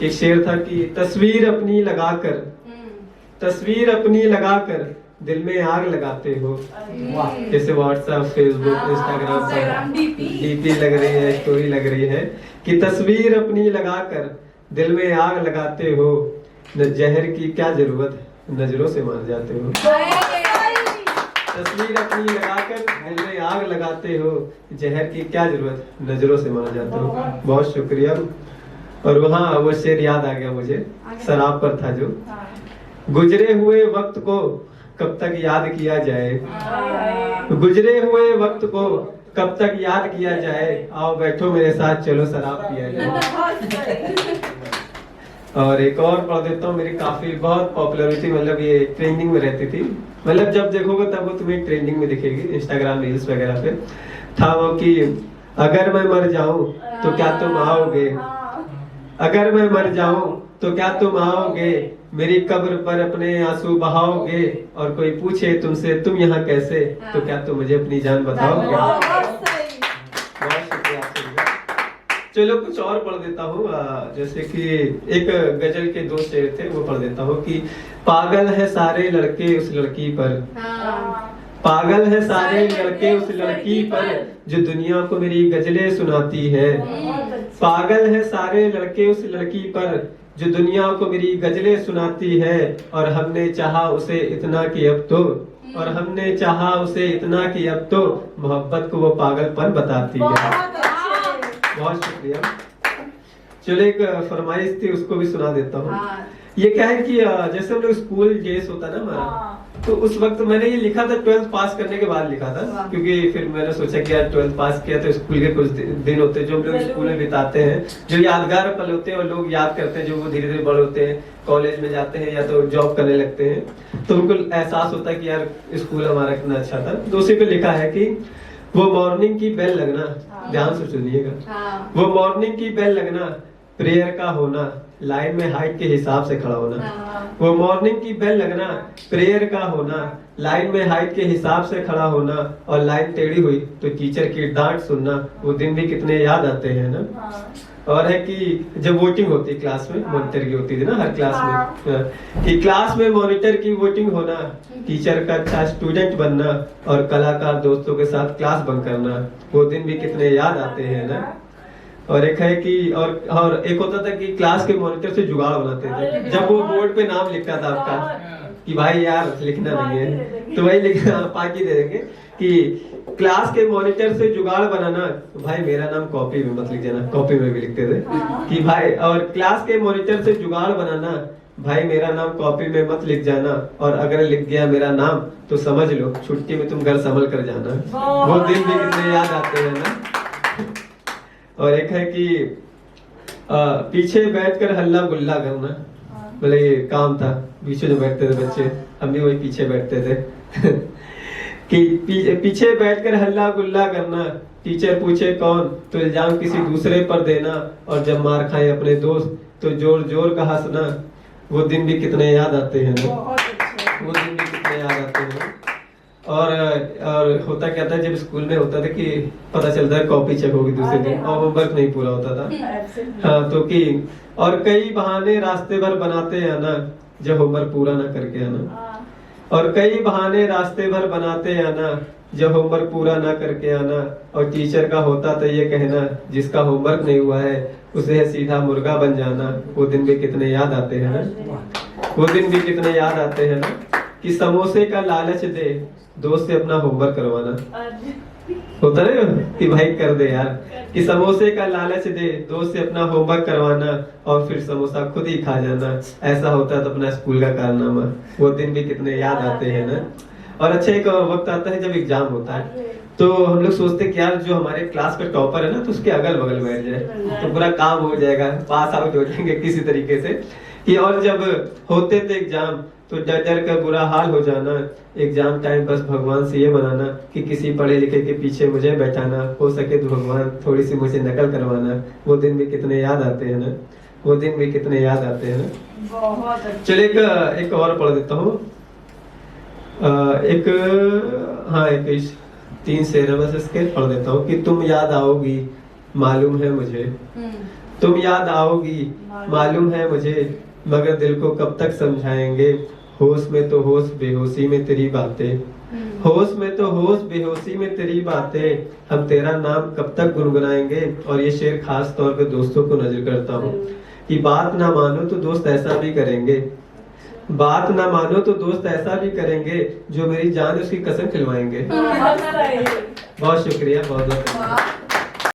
एक शेर था कि तस्वीर अपनी लगाकर दिल में आग लगाते हो। जैसे व्हाट्सएप, फेसबुक, इंस्टाग्राम पर डीपी लग रही है, स्टोरी लग रही है कि तस्वीर अपनी लगाकर दिल में आग लगाते हो, न जहर की क्या जरूरत है, नजरों से मार जाते हो। तस्वीर अपनी लगाकर दिल में आग लगाते हो, जहर की क्या जरूरत, नजरों से मार जाते हो। बहुत शुक्रिया। और वहाँ वो शेर याद आ गया मुझे, शराब पर था जो, गुजरे हुए वक्त को कब तक याद किया जाए, गुजरे हुए वक्त को कब तक याद किया जाए, आओ बैठो मेरे साथ चलो शराब पिया जाए। और एक और पढ़ देता हूँ, मेरी काफी बहुत पॉपुलरिटी, मतलब ये ट्रेंडिंग में रहती थी, मतलब जब देखोगे तब वो तुम्हें ट्रेंडिंग में दिखेगी, इंस्टाग्राम रील्स वगैरह पे था वो कि अगर मैं मर जाऊं तो क्या तुम आओगे, अगर मैं मर जाऊं तो क्या तुम आओगे, मेरी कब्र पर अपने आंसू बहाओगे, और कोई पूछे तुमसे तुम यहाँ कैसे, तो क्या तुम मुझे अपनी जान बताओगे। बहुत शुक्रिया आपसे। चलो कुछ और पढ़ देता हूँ, जैसे कि एक गजल के दो शेर थे, वो पढ़ देता हूँ कि पागल है सारे लड़के उस लड़की पर, पागल है सारे लड़के उस लड़की पर, जो दुनिया को मेरी गजलें सुनाती है, पागल है सारे लड़के उस लड़की पर, जो दुनिया को मेरी गजलें सुनाती है, और हमने चाहा उसे इतना कि अब तो, और हमने चाहा उसे इतना कि अब तो मोहब्बत को वो पागलपन बताती है। बहुत शुक्रिया। चलो एक फरमाइश थी, उसको भी सुना देता हूँ। ये क्या है कि जैसे हम लोग स्कूल डेज होता ना हमारा, तो उस वक्त मैंने ये लिखा था 12th पास करने के बाद लिखा था, क्योंकि फिर मैंने सोचा कि यार 12th पास किया तो स्कूल के कुछ दिन होते हैं जो हम लोग स्कूल में बिताते हैं, जो यादगार पल होते हैं और लोग याद करते हैं, जो वो धीरे धीरे बड़े होते हैं, कॉलेज में जाते हैं या तो जॉब करने लगते हैं, तो उनको एहसास होता है कि यार स्कूल हमारा कितना अच्छा था। तो उसी पे लिखा है कि वो मॉर्निंग की बेल लगना, ध्यान से सुनिएगा, वो मॉर्निंग की बेल लगना, प्रेयर का होना, लाइन में हाइट के हिसाब से खड़ा होना, वो मॉर्निंग की बेल लगना, प्रेयर का होना, लाइन में हाइट के हिसाब से खड़ा होना, और लाइन टेढ़ी हुई तो टीचर की डांट सुनना, वो दिन भी कितने याद आते हैं ना। और है कि जब वोटिंग होती क्लास में, मॉनिटर की होती थी ना हर क्लास में, कि क्लास में मॉनिटर की वोटिंग होना, टीचर का अच्छा स्टूडेंट बनना, और कलाकार दोस्तों के साथ क्लास बंक करना, वो दिन भी कितने याद आते हैं ना। और एक है कि और एक होता था कि क्लास के मॉनिटर से जुगाड़ बनाते थे, जब वो बोर्ड पे नाम लिखता था आपका कि भाई यार लिखना नहीं है, तो वही लिखना पाकी दे देंगे कि क्लास के मॉनिटर से जुगाड़ बनाना, भाई मेरा नाम कॉपी में मत लिख देना, कॉपी में भी लिखते थे कि भाई, और क्लास के मॉनिटर से जुगाड़ बनाना, भाई मेरा नाम कॉपी में मत लिख जाना, और अगर लिख गया मेरा नाम तो समझ लो छुट्टी में तुम घर संभल कर जाना, वो दिन भी कितने याद आते हैं ना। और एक है कि पीछे बैठकर हल्ला गुल्ला करना, मतलब ये काम था, पीछे जो बैठते थे बच्चे, हम भी वही पीछे बैठते थे कि पीछे बैठकर हल्ला गुल्ला करना, टीचर पूछे कौन तो इल्जाम किसी दूसरे पर देना, और जब मार खाए अपने दोस्त तो जोर जोर का हंसना, वो दिन भी कितने याद आते हैं ना, वो दिन भी कितने याद आते हैं। और होता क्या था जब स्कूल में होता था कि पता चलता है कॉपी चेक होगी दूसरे दिन, और होमवर्क नहीं पूरा होता था, हाँ तो कि और कई बहाने रास्ते भर बनाते आना, जब होमवर्क पूरा ना करके आना, और कई बहाने रास्ते भर बनाते आना, जब होमवर्क पूरा ना करके आना, और टीचर का होता था ये कहना जिसका होमवर्क नहीं हुआ है उसे सीधा मुर्गा बन जाना, वो दिन भी कितने याद आते हैं ना, वो दिन भी कितने याद आते हैं ना। कि समोसे का लालच दे दोस्त से अपना होमवर्क करवाना, होता है कि भाई कर दे यार, कि समोसे का लालच दे दोस्त से अपना होमवर्क करवाना, और फिर समोसा खुद ही खा जाना, ऐसा होता था अपना स्कूल का कारनामा, वो दिन भी कितने याद आते हैं ना। और अच्छा एक वक्त आता है जब एग्जाम होता है, तो हम लोग सोचते हैं कि यार जो हमारे क्लास का टॉपर है ना तो उसके अगल बगल बैठ जाए तो पूरा काम हो जाएगा, पास आउट हो जाएंगे किसी तरीके से कि। और जब होते थे एग्जाम तो डर डर कर बुरा हाल हो जाना, एग्जाम टाइम बस भगवान से ये बनाना कि किसी पढ़े लिखे के पीछे मुझे बैठाना, हो सके तो भगवान थोड़ी सी मुझे नकल करवाना, वो दिन भी कितने याद आते हैं ना, वो दिन भी कितने याद आते हैं ना। बहुत चलिए एक और पढ़ देता हूँ, एक 3 शेर बस इसके पढ़ देता हूँ कि तुम याद आओगी मालूम है मुझे, तुम याद आओगी मालूम है मुझे, मगर दिल को कब तक समझाएंगे। होश में तो होश बेहोशी में तेरी बातें, होश में तो होश बेहोशी में तेरी बातें, हम तेरा नाम कब तक गुनगुनाएंगे। और ये शेर खास तौर पे दोस्तों को नजर करता हूँ कि बात ना मानो तो दोस्त ऐसा भी करेंगे, बात ना मानो तो दोस्त ऐसा भी करेंगे, जो मेरी जान उसकी कसम खिलवाएंगे। बहुत शुक्रिया, बहुत बहुत।